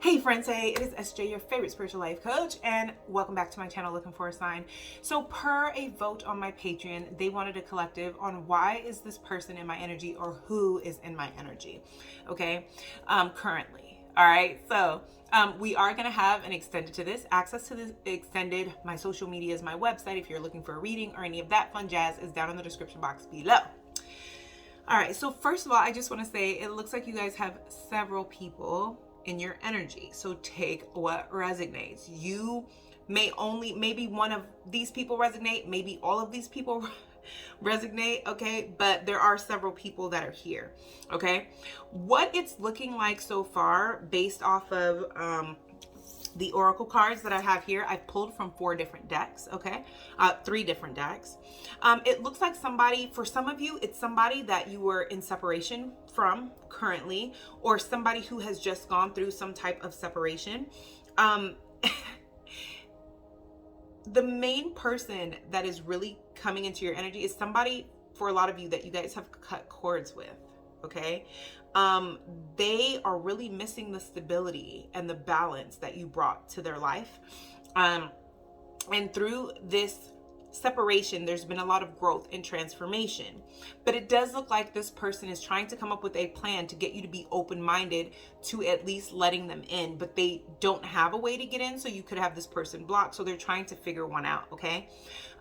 Hey friends, hey, it is SJ, your favorite spiritual life coach, and welcome back to my channel, Looking for a Sign. So per a vote on my Patreon, they wanted a collective on why is this person in my energy, or who is in my energy, okay, currently. All right, so we are going to have an extended to this, access to this extended, my social medias, my website, if you're looking for a reading or any of that fun jazz, is down in the description box below. All right, so first of all, I just want to say it looks like you guys have several people in your energy. So take what resonates. You may maybe one of these people resonate, maybe all of these people resonate, okay? But there are several people that are here, okay? What it's looking like so far based off of the oracle cards that I have here, I've pulled from 4 different decks, okay? 3 different decks. It looks like somebody, for some of you, it's somebody that you were in separation from currently, or somebody who has just gone through some type of separation. The main person that is really coming into your energy is somebody, for a lot of you, that you guys have cut cords with, okay? They are really missing the stability and the balance that you brought to their life. And through this separation, there's been a lot of growth and transformation. But it does look like this person is trying to come up with a plan to get you to be open-minded to at least letting them in, but they don't have a way to get in, so you could have this person blocked. So they're trying to figure one out, okay?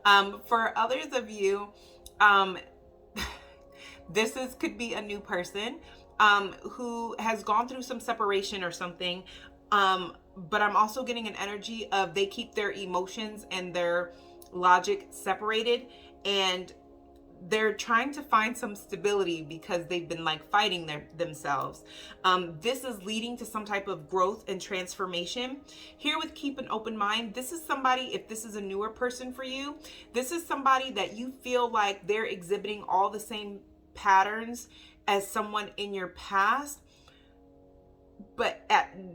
For others of you, this could be a new person who has gone through some separation or something. But I'm also getting an energy of they keep their emotions and their logic separated, and they're trying to find some stability because they've been like fighting themselves. This is leading to some type of growth and transformation. Here with keep an open mind, this is somebody, if this is a newer person for you, this is somebody that you feel like they're exhibiting all the same patterns as someone in your past, but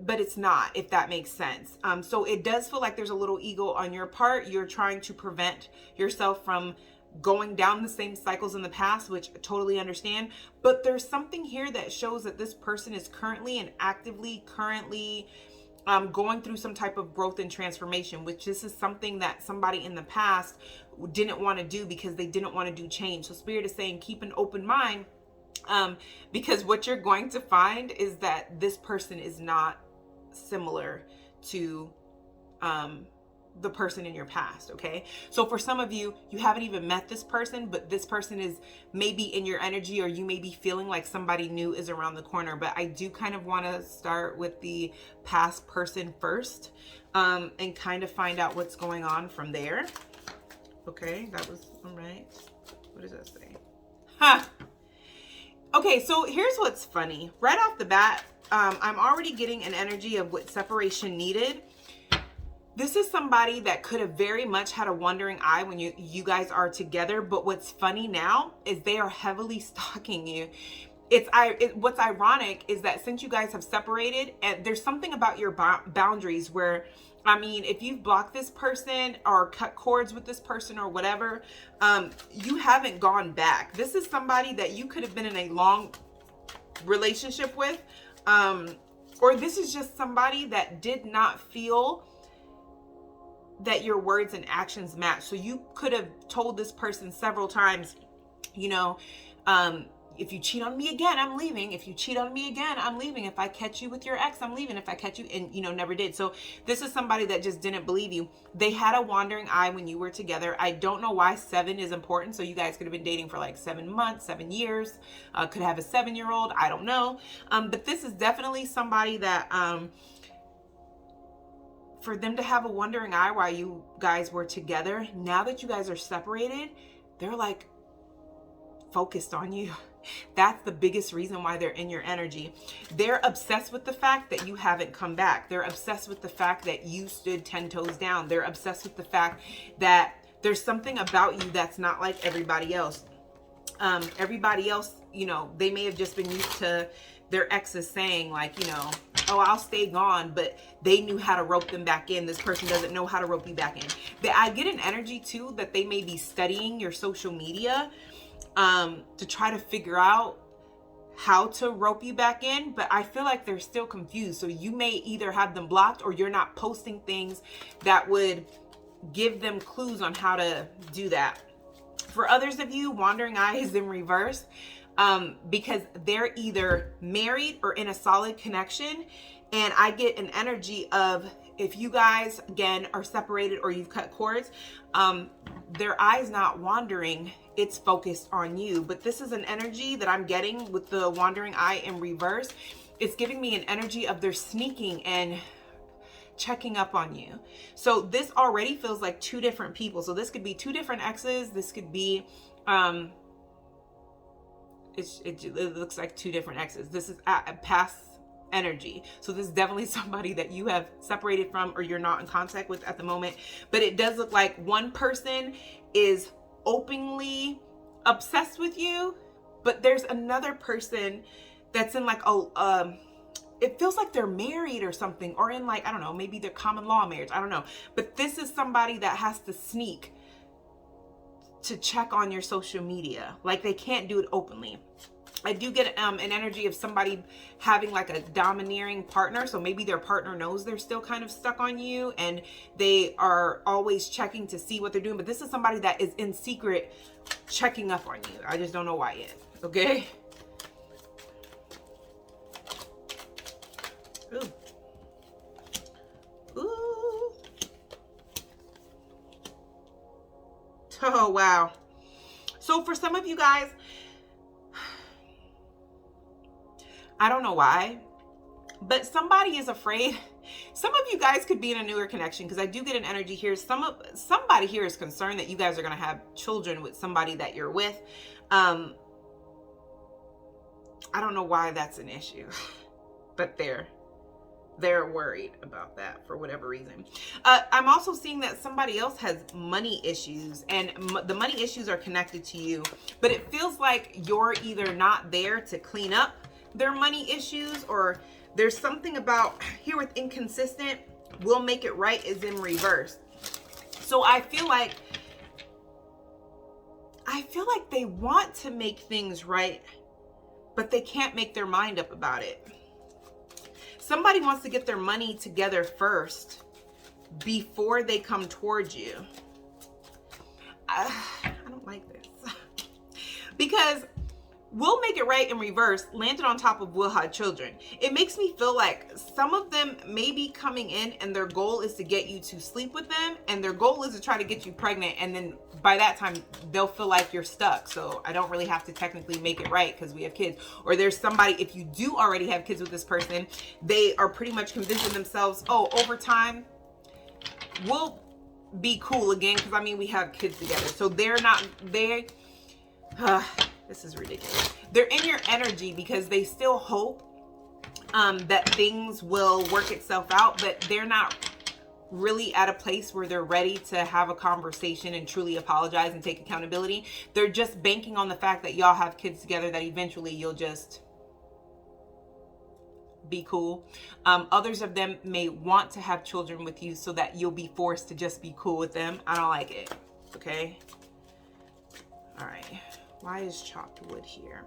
it's not, if that makes sense. So it does feel like there's a little ego on your part. You're trying to prevent yourself from going down the same cycles in the past, which I totally understand. But there's something here that shows that this person is currently and actively going through some type of growth and transformation, which this is something that somebody in the past didn't want to do because they didn't want to do change. So Spirit is saying keep an open mind, because what you're going to find is that this person is not similar to the person in your past, okay? So for some of you, you haven't even met this person, but this person is maybe in your energy, or you may be feeling like somebody new is around the corner. But I do kind of want to start with the past person first, and kind of find out what's going on from there. Okay, that was all right. What does that say? Ha! Okay, so here's what's funny. Right off the bat, I'm already getting an energy of what separation needed. This is somebody that could have very much had a wandering eye when you guys are together. But what's funny now is they are heavily stalking you. What's ironic is that since you guys have separated, and there's something about your boundaries where, I mean, if you've blocked this person or cut cords with this person or whatever, you haven't gone back. This is somebody that you could have been in a long relationship with, or this is just somebody that did not feel that your words and actions match. So you could have told this person several times, you know, if you cheat on me again, I'm leaving. If you cheat on me again, I'm leaving. If I catch you with your ex, I'm leaving. If I catch you, and you know, never did. So this is somebody that just didn't believe you. They had a wandering eye when you were together. I don't know why 7 is important. So you guys could have been dating for like 7 months, 7 years, could have a 7-year-old. I don't know. But this is definitely somebody that, for them to have a wandering eye while you guys were together, now that you guys are separated, they're like focused on you. That's the biggest reason why they're in your energy. They're obsessed with the fact that you haven't come back. They're obsessed with the fact that you stood 10 toes down. They're obsessed with the fact that there's something about you that's not like everybody else. Everybody else, you know, they may have just been used to their exes saying like, you know, oh, I'll stay gone, but they knew how to rope them back in. This person doesn't know how to rope you back in. I get an energy too that they may be studying your social media to try to figure out how to rope you back in, but I feel like they're still confused. So you may either have them blocked or you're not posting things that would give them clues on how to do that. For others of you, wandering eye is in reverse, because they're either married or in a solid connection. And I get an energy of, if you guys, again, are separated or you've cut cords, their eye's not wandering, it's focused on you. But this is an energy that I'm getting with the wandering eye in reverse. It's giving me an energy of they're sneaking and checking up on you. So this already feels like two different people. So this could be two different exes. This could be, it looks like two different exes. This is a past energy. So this is definitely somebody that you have separated from or you're not in contact with at the moment. But it does look like one person is openly obsessed with you, but there's another person that's in like it feels like they're married or something, or in like, I don't know, maybe they're common law marriage, I don't know. But this is somebody that has to sneak to check on your social media. Like they can't do it openly. I do get an energy of somebody having like a domineering partner. So maybe their partner knows they're still kind of stuck on you and they are always checking to see what they're doing. But this is somebody that is in secret checking up on you. I just don't know why yet. Okay. Ooh. Ooh. Oh, wow. So for some of you guys, I don't know why, but somebody is afraid. Some of you guys could be in a newer connection, because I do get an energy here. Somebody here is concerned that you guys are going to have children with somebody that you're with. I don't know why that's an issue, but they're worried about that for whatever reason. I'm also seeing that somebody else has money issues, and the money issues are connected to you, but it feels like you're either not there to clean up their money issues, or there's something about here with inconsistent, will make it right is in reverse. So I feel like they want to make things right, but they can't make their mind up about it. Somebody wants to get their money together first before they come towards you. I don't like this. Because will make it right in reverse landed on top of will have children. It makes me feel like some of them may be coming in and their goal is to get you to sleep with them, and their goal is to try to get you pregnant, and then by that time they'll feel like you're stuck, so I don't really have to technically make it right because we have kids. Or there's somebody, if you do already have kids with this person, they are pretty much convincing themselves, oh, over time we'll be cool again, because I mean we have kids together. So this is ridiculous. They're in your energy because they still hope that things will work itself out, but they're not really at a place where they're ready to have a conversation and truly apologize and take accountability. They're just banking on the fact that y'all have kids together, that eventually you'll just be cool. Others of them may want to have children with you so that you'll be forced to just be cool with them. I don't like it. Okay. All right. Why is chopped wood here?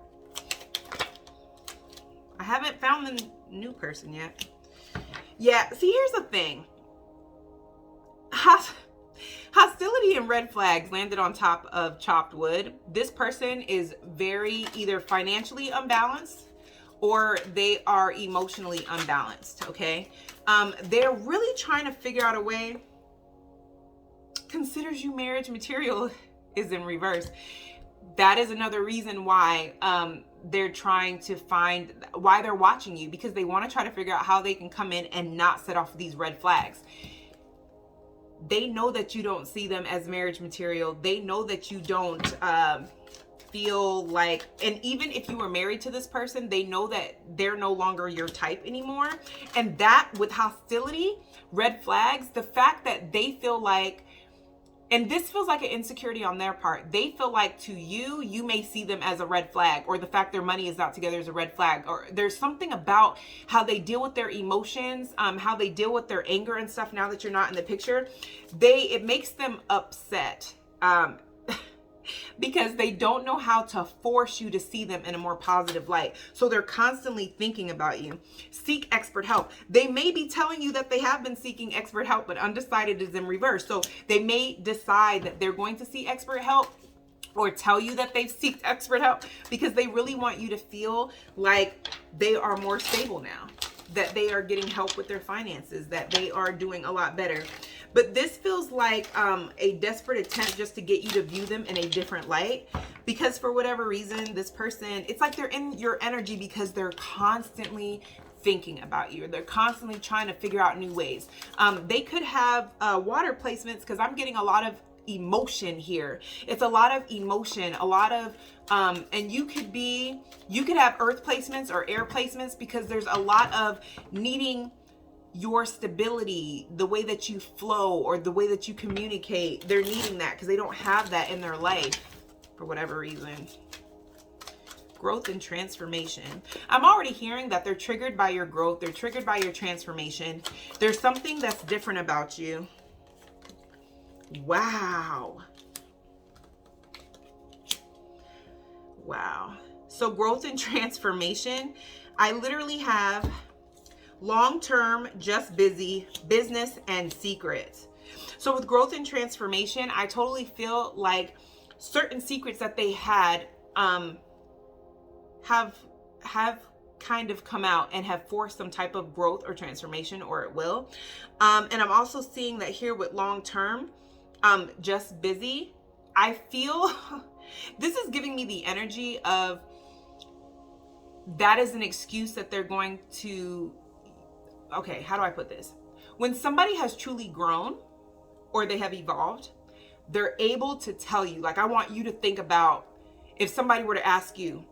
I haven't found the new person yet. Yeah, see, here's the thing. Hostility and red flags landed on top of chopped wood. This person is very either financially unbalanced or they are emotionally unbalanced, okay? They're really trying to figure out a way. Considers you marriage material is in reverse. That is another reason why they're trying to find why they're watching you, because they want to try to figure out how they can come in and not set off these red flags. They know that you don't see them as marriage material. They know that you don't feel like, and even if you were married to this person, they know that they're no longer your type anymore. And that with hostility, red flags, the fact that they feel like, and this feels like an insecurity on their part. They feel like to you, you may see them as a red flag, or the fact their money is not together is a red flag, or there's something about how they deal with their emotions, how they deal with their anger and stuff now that you're not in the picture. It makes them upset. because they don't know how to force you to see them in a more positive light. So they're constantly thinking about you. Seek expert help. They may be telling you that they have been seeking expert help, but undecided is in reverse. So they may decide that they're going to see expert help, or tell you that they've sought expert help, because they really want you to feel like they are more stable now, that they are getting help with their finances, that they are doing a lot better. But this feels like a desperate attempt just to get you to view them in a different light, because for whatever reason, this person, it's like they're in your energy because they're constantly thinking about you. They're constantly trying to figure out new ways. They could have water placements, because I'm getting a lot of emotion here. It's a lot of emotion, a lot of and you could have earth placements or air placements, because there's a lot of needing your stability, the way that you flow or the way that you communicate. They're needing that because they don't have that in their life for whatever reason. Growth and transformation. I'm already hearing that they're triggered by your growth. They're triggered by your transformation. There's something that's different about you. Wow. Wow. So growth and transformation, I literally have long-term, just busy, business, and secrets. So with growth and transformation, I totally feel like certain secrets that they had have kind of come out and have forced some type of growth or transformation, or it will. And I'm also seeing that here with long-term, just busy. I feel this is giving me the energy of that is an excuse that they're going to, okay, how do I put this? When somebody has truly grown or they have evolved, they're able to tell you, like, I want you to think about if somebody were to ask you,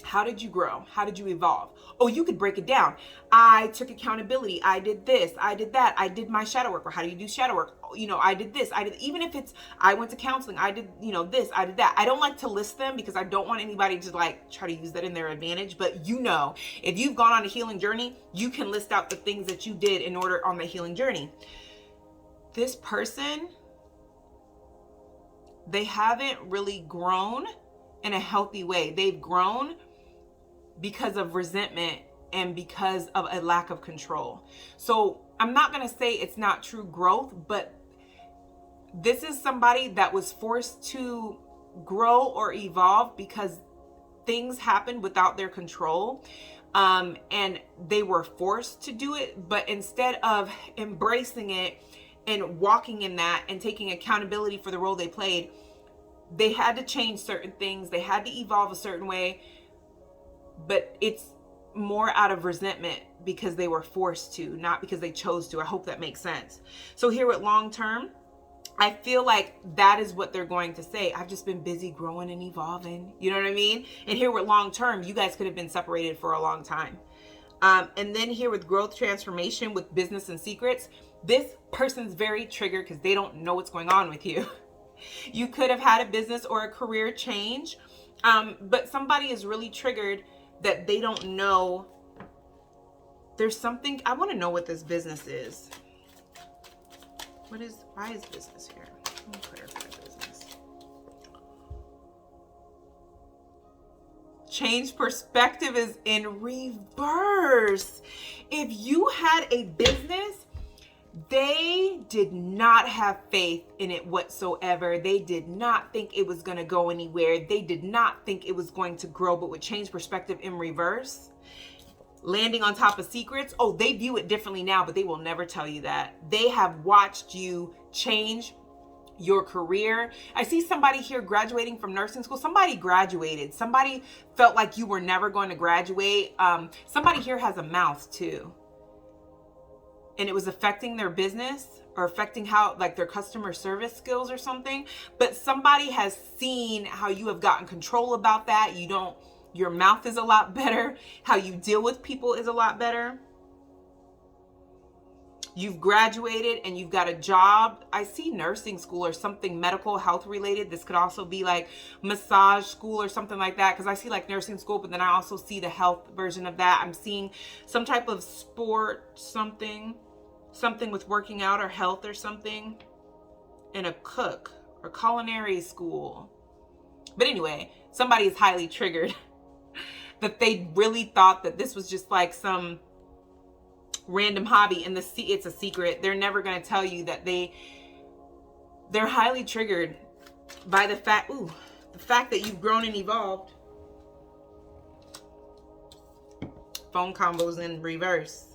how did you grow? How did you evolve? Oh, you could break it down. I took accountability. I did this. I did that. I did my shadow work. Or how do you do shadow work? You know, I did this. I did, even if it's, I went to counseling. I did, you know, this, I did that. I don't like to list them because I don't want anybody to like try to use that in their advantage. But you know, if you've gone on a healing journey, you can list out the things that you did in order on the healing journey. This person, they haven't really grown in a healthy way. They've grown because of resentment and because of a lack of control. So I'm not going to say it's not true growth, but this is somebody that was forced to grow or evolve because things happened without their control. And they were forced to do it, but instead of embracing it and walking in that and taking accountability for the role they played, they had to change certain things. They had to evolve a certain way. But it's more out of resentment because they were forced to, not because they chose to. I hope that makes sense. So here with long term, I feel like that is what they're going to say. I've just been busy growing and evolving. You know what I mean? And here with long term, you guys could have been separated for a long time. And then here with growth transformation, with business and secrets, this person's very triggered because they don't know what's going on with you. You could have had a business or a career change, but somebody is really triggered that they don't know. There's something, I want to know what this business is. Why is business here? Let me clarify business. Change perspective is in reverse. If you had a business, they did not have faith in it whatsoever. They did not think it was going to go anywhere. They did not think it was going to grow, but with change perspective in reverse, landing on top of secrets. Oh, they view it differently now, but they will never tell you that. They have watched you change your career. I see somebody here graduating from nursing school. Somebody graduated. Somebody felt like you were never going to graduate. Somebody here has a mouth too. And it was affecting their business or affecting how, like, their customer service skills or something. But somebody has seen how you have gotten control about that. Your mouth is a lot better. How you deal with people is a lot better. You've graduated and you've got a job. I see nursing school or something medical health related. This could also be like massage school or something like that, because I see like nursing school, but then I also see the health version of that. I'm seeing some type of sport, something with working out or health or something, and a cook or culinary school. But anyway, somebody is highly triggered that they really thought that this was just like some random hobby, and it's a secret. They're never going to tell you that they're highly triggered by the fact that you've grown and evolved. Phone combos in reverse.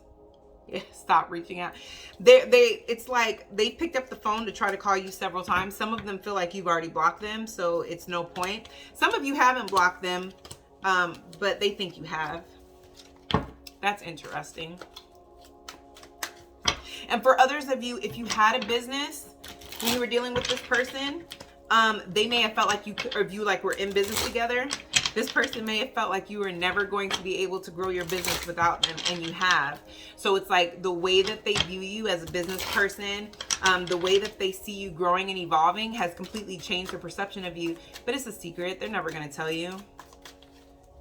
Yeah, stop reaching out. It's like they picked up the phone to try to call you several times. Some of them feel like you've already blocked them, so it's no point. Some of you haven't blocked them, but they think you have. That's interesting. And for others of you, if you had a business when you were dealing with this person, they may have felt like you were in business together. This person may have felt like you were never going to be able to grow your business without them, and you have. So it's like the way that they view you as a business person, the way that they see you growing and evolving has completely changed their perception of you. But it's a secret. They're never going to tell you.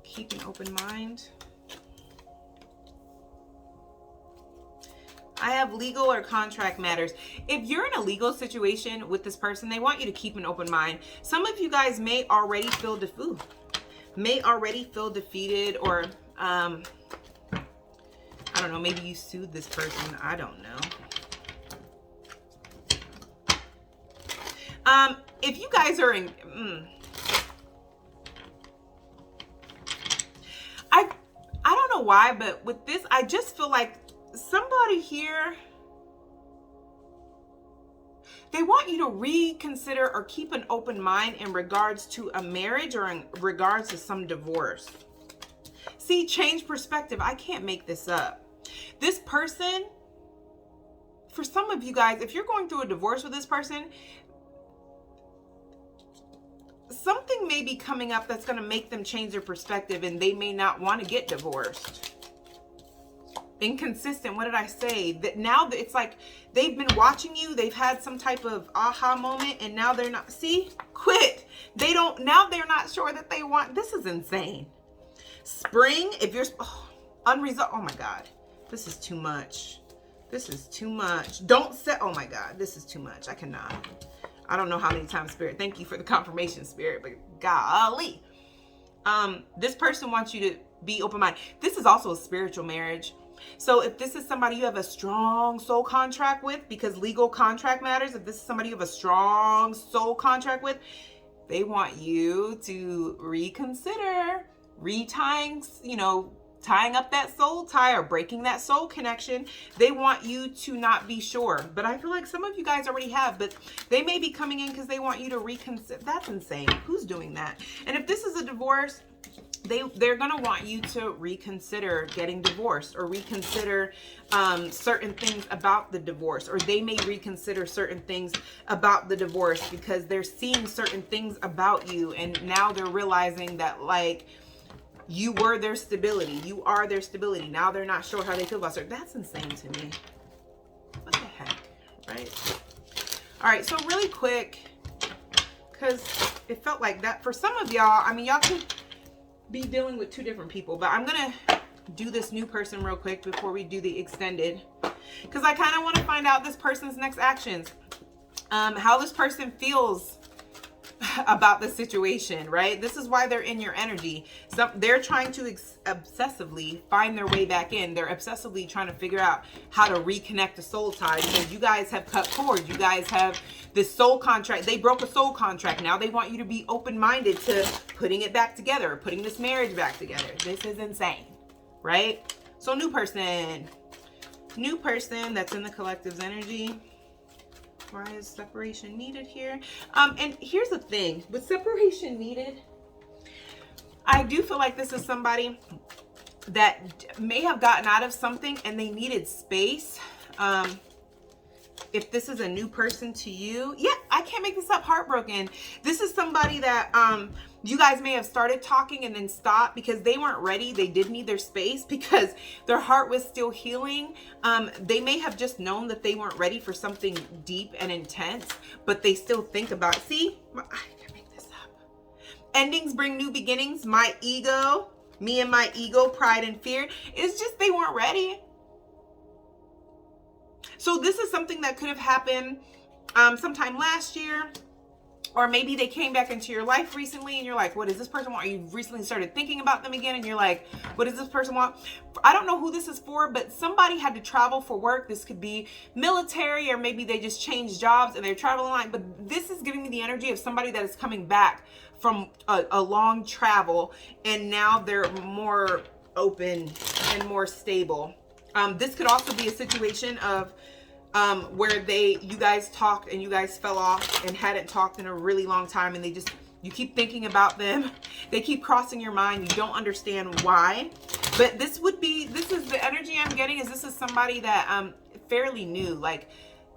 Keep an open mind. I have legal or contract matters. If you're in a legal situation with this person, they want you to keep an open mind. Some of you guys may already feel defeated, or I don't know, maybe you sued this person. I don't know. If you guys are in, I don't know why, but with this, I just feel like somebody here, they want you to reconsider or keep an open mind in regards to a marriage or in regards to some divorce. See, change perspective. I can't make this up. This person, for some of you guys, if you're going through a divorce with this person, something may be coming up that's going to make them change their perspective, and they may not want to get divorced. Inconsistent. What did I say? That now it's like they've been watching you. They've had some type of aha moment, and now they're not. See, quit. Now they're not sure that they want. This is insane. Spring. If you're unresolved. Oh my God. This is too much. This is too much. Don't set. Oh my God. This is too much. I cannot. I don't know how many times, Spirit. Thank you for the confirmation, Spirit. But golly. This person wants you to be open-minded. This is also a spiritual marriage. So if this is somebody you have a strong soul contract with, because legal contract matters, if this is somebody you have a strong soul contract with, they want you to reconsider retying, tying up that soul tie or breaking that soul connection. They want you to not be sure. But I feel like some of you guys already have, but they may be coming in because they want you to reconsider. That's insane. Who's doing that? And if this is a divorce, they're going to want you to reconsider getting divorced, or reconsider certain things about the divorce, or they may reconsider certain things about the divorce because they're seeing certain things about you, and now they're realizing that, like, you were their stability. You are their stability. Now they're not sure how they feel about it. That's insane to me. What the heck, right? All right, so really quick, because it felt like that for some of y'all. I mean, y'all could be dealing with two different people, but I'm gonna do this new person real quick before we do the extended, because I kind of want to find out this person's next actions, how this person feels about the situation, right? This is why they're in your energy. So they're trying to obsessively find their way back in. They're obsessively trying to figure out how to reconnect the soul tie, because you guys have cut cords. You guys have this soul contract. They broke a soul contract. Now they want you to be open-minded to putting it back together, putting this marriage back together. This is insane, right? So new person that's in the collective's energy. Why is separation needed here? And here's the thing with separation needed, I do feel like this is somebody that may have gotten out of something and they needed space. If this is a new person to you, yeah, I can't make this up, heartbroken. This is somebody that you guys may have started talking and then stopped because they weren't ready. They did need their space because their heart was still healing. They may have just known that they weren't ready for something deep and intense, but they still think about it. See, I can't make this up. Endings bring new beginnings. My ego, me and my ego, pride and fear. It's just they weren't ready. So this is something that could have happened sometime last year, Or maybe they came back into your life recently and you're like, what does this person want? Or you recently started thinking about them again and you're like, what does this person want? I don't know who this is for, but somebody had to travel for work. This could be military, or maybe they just changed jobs and they're traveling line. But this is giving me the energy of somebody that is coming back from a long travel, and now they're more open and more stable. This could also be a situation of where you guys talked and you guys fell off and hadn't talked in a really long time, and you keep thinking about them. They keep crossing your mind. You don't understand why. But this is the energy I'm getting, is this is somebody that fairly new. Like,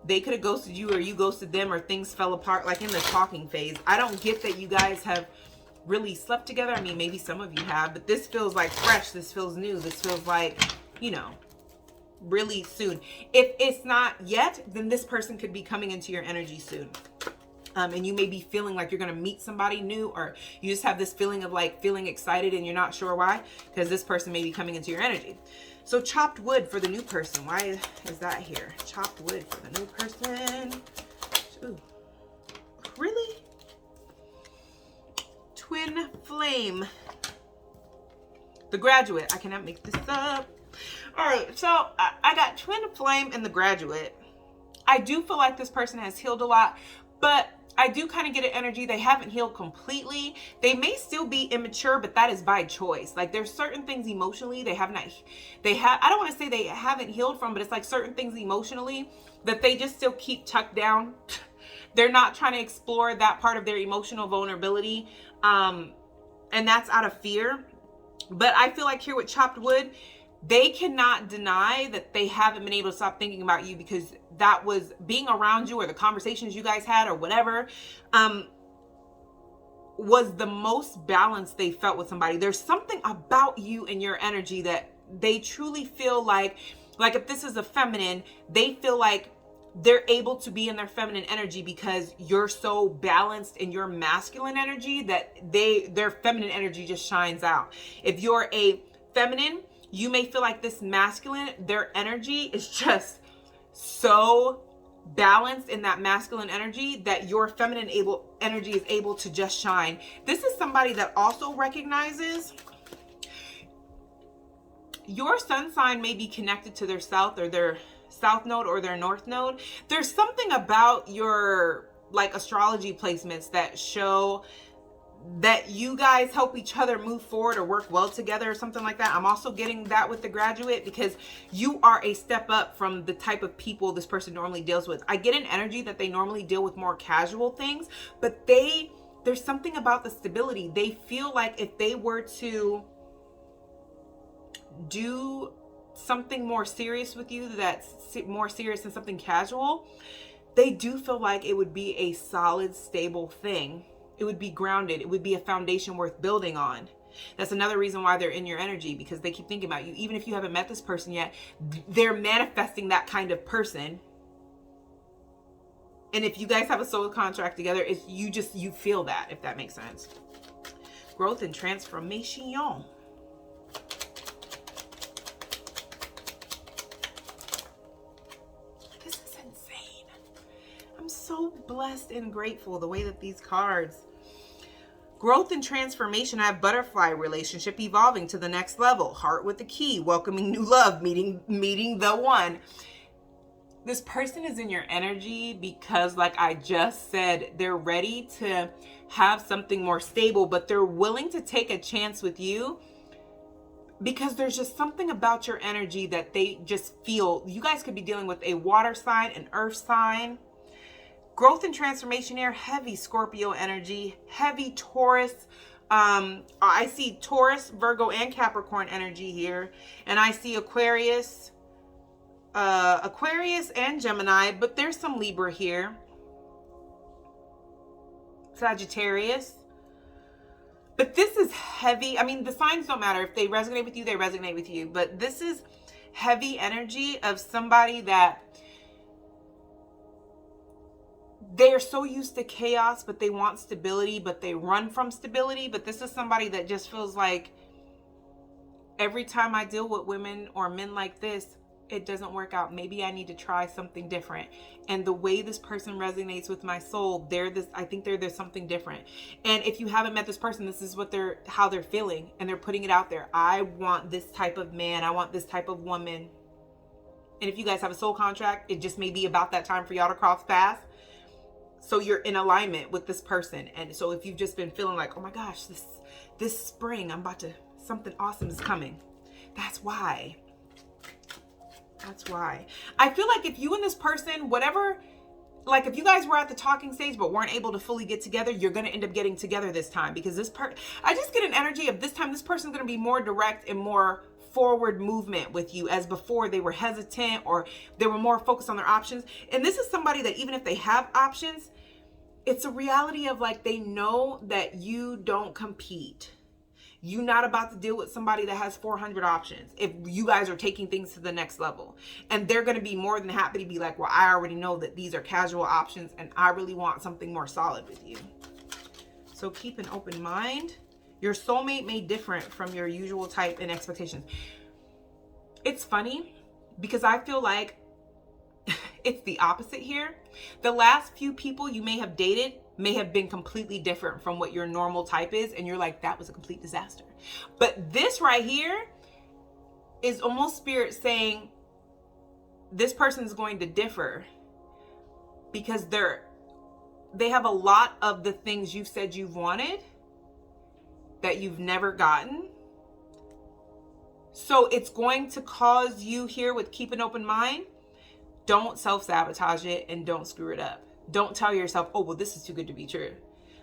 they could have ghosted you, or you ghosted them, or things fell apart, like in the talking phase. I don't get that you guys have really slept together. I mean, maybe some of you have, but this feels like fresh. This feels new. This feels like, you know, really soon. If it's not yet, then this person could be coming into your energy soon. And you may be feeling like you're going to meet somebody new, or you just have this feeling of like feeling excited and you're not sure why, because this person may be coming into your energy. So chopped wood for the new person. Why is that here? Chopped wood for the new person. Ooh. Really? Twin flame. The Graduate. I cannot make this up. All right, so I got twin flame and the Graduate. I do feel like this person has healed a lot, but I do kind of get an energy they haven't healed completely. They may still be immature, but that is by choice. Like, there's certain things emotionally I don't want to say they haven't healed from, but it's like certain things emotionally that they just still keep tucked down. They're not trying to explore that part of their emotional vulnerability. And that's out of fear. But I feel like here with chopped wood, they cannot deny that they haven't been able to stop thinking about you, because that was being around you, or the conversations you guys had, or whatever, was the most balanced they felt with somebody. There's something about you and your energy that they truly feel like if this is a feminine, they feel like they're able to be in their feminine energy because you're so balanced in your masculine energy that their feminine energy just shines out. If you're a feminine, you may feel like this masculine, their energy is just so balanced in that masculine energy that your feminine energy is able to just shine. This is somebody that also recognizes your sun sign may be connected to their south, or their south node, or their north node. There's something about your like astrology placements that show that you guys help each other move forward or work well together, or something like that. I'm also getting that with the Graduate, because you are a step up from the type of people this person normally deals with. I get an energy that they normally deal with more casual things, but there's something about the stability. They feel like if they were to do something more serious with you, that's more serious than something casual, they do feel like it would be a solid, stable thing. It would be grounded. It would be a foundation worth building on. That's another reason why they're in your energy, because they keep thinking about you. Even if you haven't met this person yet, they're manifesting that kind of person. And if you guys have a soul contract together, you feel that, if that makes sense. Growth and transformation. This is insane. I'm so blessed and grateful the way that these cards. Growth and transformation. I have butterfly relationship evolving to the next level. Heart with the key. Welcoming new love. Meeting the one. This person is in your energy because, like I just said, they're ready to have something more stable, but they're willing to take a chance with you because there's just something about your energy that they just feel. You guys could be dealing with a water sign, an earth sign. Growth and transformation here, heavy Scorpio energy, heavy Taurus. I see Taurus, Virgo, and Capricorn energy here. And I see Aquarius and Gemini, but there's some Libra here. Sagittarius. But this is heavy. I mean, the signs don't matter. If they resonate with you, they resonate with you. But this is heavy energy of somebody that they're so used to chaos, but they want stability, but they run from stability. But this is somebody that just feels like every time I deal with women or men like this, it doesn't work out. Maybe I need to try something different. And the way this person resonates with my soul, I think there's something different. And if you haven't met this person, this is how they're feeling, and they're putting it out there. I want this type of man. I want this type of woman. And if you guys have a soul contract, it just may be about that time for y'all to cross paths. So you're in alignment with this person. And so if you've just been feeling like, oh my gosh, this spring, something awesome is coming. That's why. I feel like if you and this person, like if you guys were at the talking stage but weren't able to fully get together, you're going to end up getting together this time, because I just get an energy of this time, this person's going to be more direct and more forward movement with you, as before they were hesitant or they were more focused on their options. And this is somebody that even if they have options, it's a reality of like, they know that you don't compete. You're not about to deal with somebody that has 400 options if you guys are taking things to the next level. And they're going to be more than happy to be like, well, I already know that these are casual options and I really want something more solid with you. So keep an open mind. Your soulmate may differ from your usual type and expectations. It's funny because I feel like it's the opposite here. The last few people you may have dated may have been completely different from what your normal type is, and you're like, that was a complete disaster. But this right here is almost spirit saying this person's going to differ because they have a lot of the things you've said you've wanted that you've never gotten. So it's going to cause you here with keep an open mind. Don't self-sabotage it and don't screw it up. Don't tell yourself, oh, well, this is too good to be true.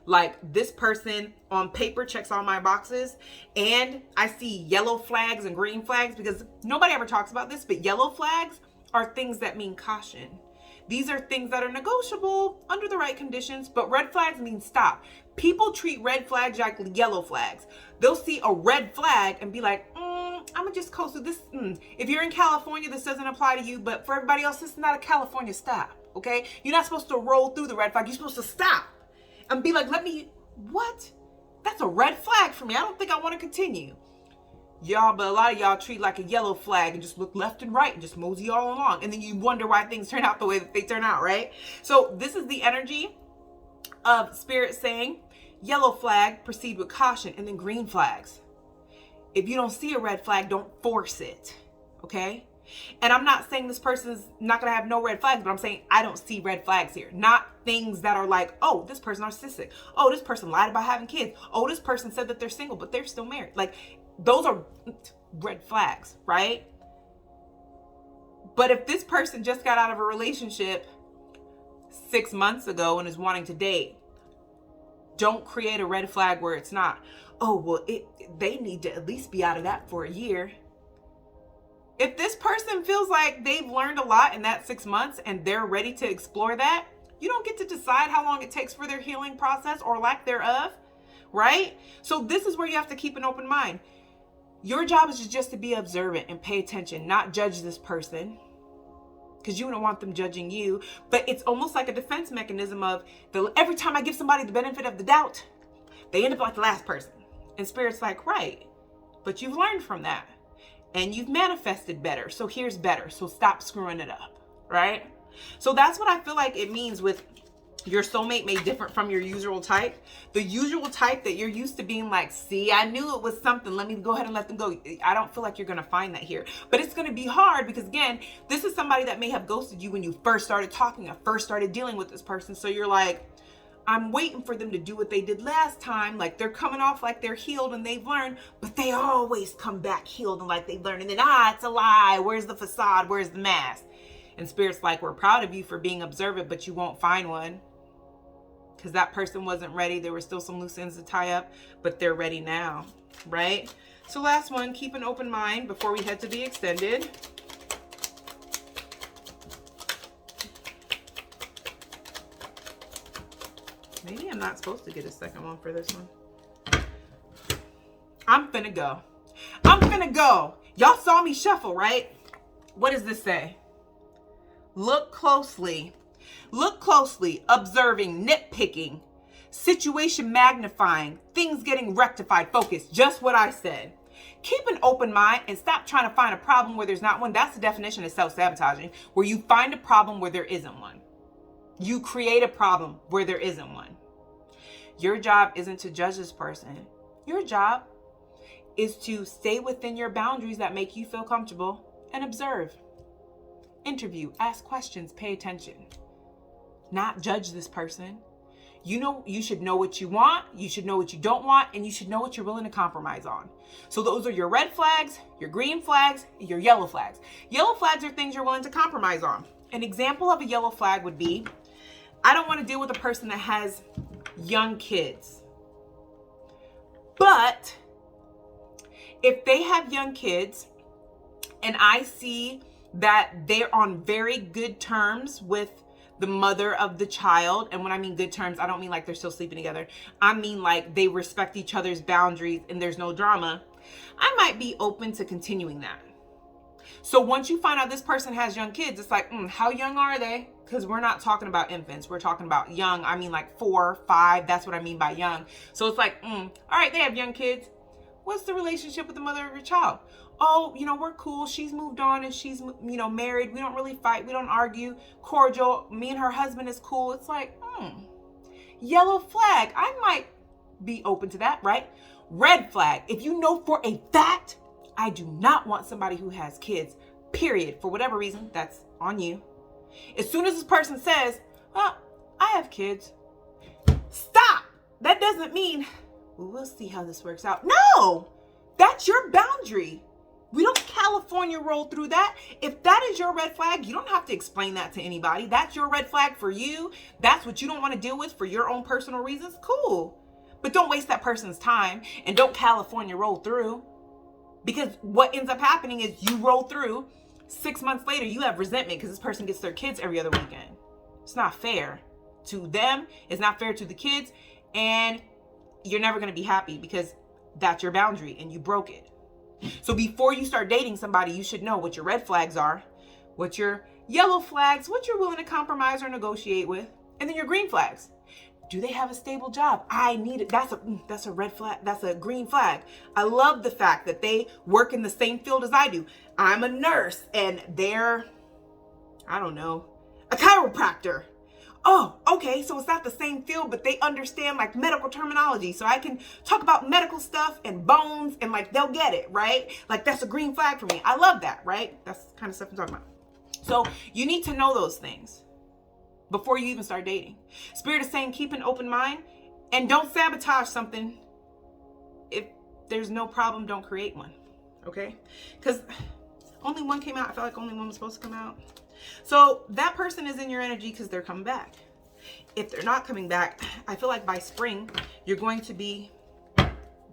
Like, this person on paper checks all my boxes, and I see yellow flags and green flags, because nobody ever talks about this, but yellow flags are things that mean caution. These are things that are negotiable under the right conditions, but red flags mean stop. People treat red flags like yellow flags. They'll see a red flag and be like, I'm gonna just coast through this. If you're in California, this doesn't apply to you, but for everybody else, this is not a California stop, okay? You're not supposed to roll through the red flag. You're supposed to stop and be like, what? That's a red flag for me. I don't think I want to continue. Y'all, but a lot of y'all treat like a yellow flag and just look left and right and just mosey all along. And then you wonder why things turn out the way that they turn out, right? So this is the energy of spirit saying, yellow flag, proceed with caution, and then green flags. If you don't see a red flag, don't force it, okay? And I'm not saying this person's not going to have no red flags, but I'm saying I don't see red flags here. Not things that are like, oh, this person narcissistic. Oh, this person lied about having kids. Oh, this person said that they're single, but they're still married. Like, those are red flags, right? But if this person just got out of a relationship 6 months ago and is wanting to date, don't create a red flag where it's not. Oh, well, they need to at least be out of that for a year. If this person feels like they've learned a lot in that 6 months and they're ready to explore that, you don't get to decide how long it takes for their healing process or lack thereof, right? So this is where you have to keep an open mind. Your job is just to be observant and pay attention, not judge this person, because you don't want them judging you. But it's almost like a defense mechanism of every time I give somebody the benefit of the doubt, they end up like the last person. And Spirit's like, right, but you've learned from that and you've manifested better. So here's better. So stop screwing it up, right? So that's what I feel like it means with your soulmate may differ from your usual type. The usual type that you're used to being like, see, I knew it was something. Let me go ahead and let them go. I don't feel like you're going to find that here. But it's going to be hard because, again, this is somebody that may have ghosted you when you first started talking or first started dealing with this person. So you're like, I'm waiting for them to do what they did last time. Like, they're coming off like they're healed and they've learned, but they always come back healed and like they've learned. And then, it's a lie. Where's the facade? Where's the mask? And Spirit's like, we're proud of you for being observant, but you won't find one. Because that person wasn't ready. There were still some loose ends to tie up, but they're ready now, right? So last one, keep an open mind before we head to the extended. Maybe I'm not supposed to get a second one for this one. I'm finna go. Y'all saw me shuffle, right? What does this say? Look closely, observing, nitpicking, situation magnifying, things getting rectified, focus, just what I said. Keep an open mind and stop trying to find a problem where there's not one. That's the definition of self-sabotaging, where you find a problem where there isn't one. You create a problem where there isn't one. Your job isn't to judge this person. Your job is to stay within your boundaries that make you feel comfortable and observe. Interview, ask questions, pay attention. Not judge this person. You should know what you want, you should know what you don't want, and you should know what you're willing to compromise on. So those are your red flags, your green flags, your yellow flags. Yellow flags are things you're willing to compromise on. An example of a yellow flag would be, I don't want to deal with a person that has young kids. But if they have young kids and I see that they're on very good terms with the mother of the child, and when I mean good terms, I don't mean like they're still sleeping together. I mean like they respect each other's boundaries and there's no drama, I might be open to continuing that. So once you find out this person has young kids, it's like, how young are they? Because we're not talking about infants. We're talking about young. I mean like 4, 5. That's what I mean by young. So it's like, all right, they have young kids. What's the relationship with the mother of your child? Oh, we're cool. She's moved on and she's, married. We don't really fight. We don't argue. Cordial. Me and her husband is cool. It's like, yellow flag. I might be open to that, right? Red flag. If you know for a fact, I do not want somebody who has kids, period. For whatever reason, that's on you. As soon as this person says, I have kids, stop. That doesn't mean, we'll see how this works out. No, that's your boundary. We don't California roll through that. If that is your red flag, you don't have to explain that to anybody. That's your red flag for you. That's what you don't want to deal with for your own personal reasons. Cool. But don't waste that person's time and don't California roll through. Because what ends up happening is you roll through, 6 months later, you have resentment because this person gets their kids every other weekend. It's not fair to them. It's not fair to the kids. And you're never going to be happy because that's your boundary and you broke it. So before you start dating somebody, you should know what your red flags are, what your yellow flags, what you're willing to compromise or negotiate with, and then your green flags. Do they have a stable job? I need it. That's a red flag. That's a green flag. I love the fact that they work in the same field as I do. I'm a nurse and they're, I don't know, a chiropractor. Oh, okay. So it's not the same field, but they understand like medical terminology. So I can talk about medical stuff and bones and like they'll get it, right? Like that's a green flag for me. I love that, right? That's the kind of stuff I'm talking about. So you need to know those things before you even start dating. Spirit is saying keep an open mind and don't sabotage something. If there's no problem, don't create one. Okay? Because only one came out. I felt like only one was supposed to come out. So that person is in your energy because they're coming back. If they're not coming back, I feel like by spring, you're going to be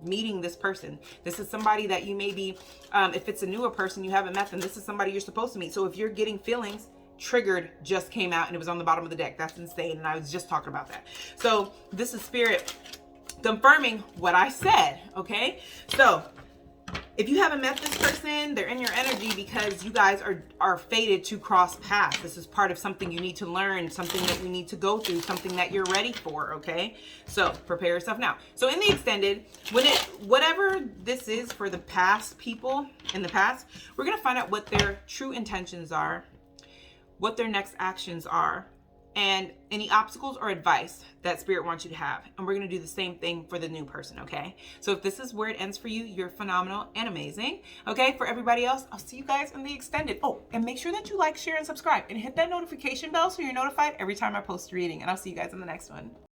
meeting this person. This is somebody that you may be, if it's a newer person, you haven't met them, this is somebody you're supposed to meet. So if you're getting feelings, triggered just came out and it was on the bottom of the deck. That's insane. And I was just talking about that. So this is spirit confirming what I said. Okay. So if you haven't met this person, they're in your energy because you guys are fated to cross paths. This is part of something you need to learn, something that we need to go through, something that you're ready for. Okay. So prepare yourself now. So in the extended, whatever this is for the past people in the past, we're going to find out what their true intentions are, what their next actions are, and any obstacles or advice that spirit wants you to have. And we're going to do the same thing for the new person. Okay. So if this is where it ends for you, you're phenomenal and amazing. Okay. For everybody else, I'll see you guys in the extended. Oh, and make sure that you like, share, and subscribe and hit that notification bell so you're notified every time I post a reading. And I'll see you guys in the next one.